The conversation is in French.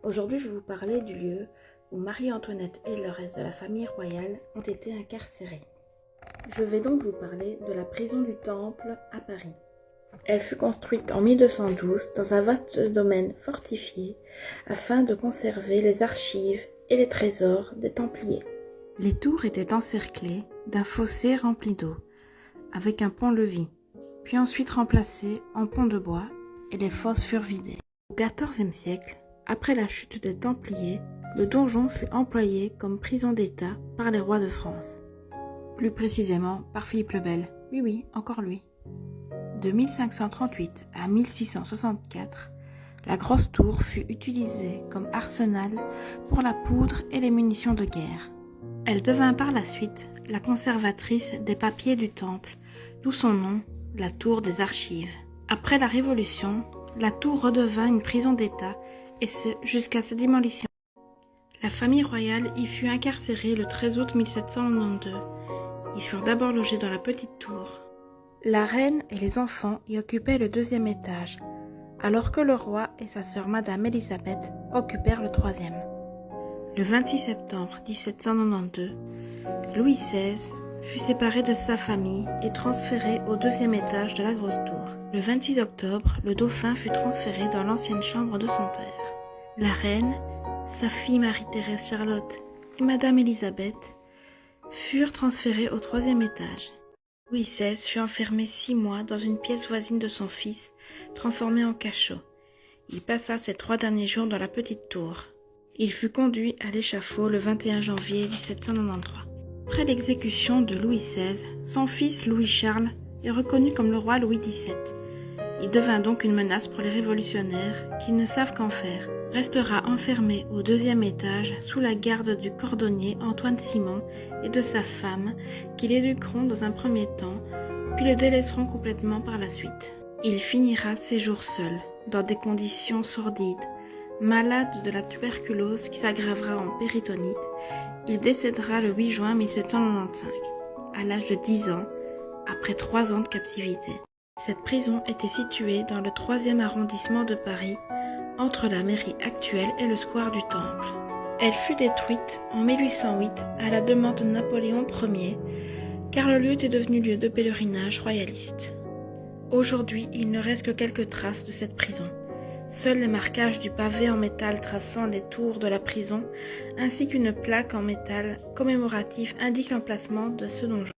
Aujourd'hui, je vais vous parler du lieu où Marie-Antoinette et le reste de la famille royale ont été incarcérés. Je vais donc vous parler de la prison du Temple à Paris. Elle fut construite en 1212 dans un vaste domaine fortifié afin de conserver les archives et les trésors des Templiers. Les tours étaient encerclées d'un fossé rempli d'eau, avec un pont-levis, puis ensuite remplacé en pont de bois et les fosses furent vidées. Au XIVe siècle, après la chute des Templiers, le donjon fut employé comme prison d'État par les rois de France. Plus précisément par Philippe le Bel. Oui, encore lui. De 1538 à 1664, la grosse tour fut utilisée comme arsenal pour la poudre et les munitions de guerre. Elle devint par la suite la conservatrice des papiers du Temple, d'où son nom, la tour des archives. Après la Révolution, la tour redevint une prison d'État, et ce jusqu'à sa démolition. La famille royale y fut incarcérée le 13 août 1792. Ils furent d'abord logés dans la petite tour. La reine et les enfants y occupaient le 2e étage, alors que le roi et sa sœur Madame Elisabeth occupèrent le 3e. Le 26 septembre 1792, Louis XVI fut séparé de sa famille et transféré au 2e étage de la grosse tour. Le 26 octobre, le dauphin fut transféré dans l'ancienne chambre de son père. La reine, sa fille Marie-Thérèse Charlotte et Madame Elisabeth furent transférées au 3e étage. Louis XVI fut enfermé 6 mois dans une pièce voisine de son fils, transformée en cachot. Il passa ses 3 derniers jours dans la petite tour. Il fut conduit à l'échafaud le 21 janvier 1793. Après l'exécution de Louis XVI, son fils Louis-Charles est reconnu comme le roi Louis XVII. Il devint donc une menace pour les révolutionnaires qui ne savent qu'en faire. Restera enfermé au 2e étage sous la garde du cordonnier Antoine Simon et de sa femme qui l'éduqueront dans un premier temps, puis le délaisseront complètement par la suite. Il finira ses jours seul, dans des conditions sordides. Malade de la tuberculose qui s'aggravera en péritonite, il décédera le 8 juin 1795, à l'âge de 10 ans, après 3 ans de captivité. Cette prison était située dans le 3e arrondissement de Paris, entre la mairie actuelle et le square du Temple. Elle fut détruite en 1808 à la demande de Napoléon Ier, car le lieu était devenu lieu de pèlerinage royaliste. Aujourd'hui, il ne reste que quelques traces de cette prison. Seuls les marquages du pavé en métal traçant les tours de la prison, ainsi qu'une plaque en métal commémoratif indiquent l'emplacement de ce donjon.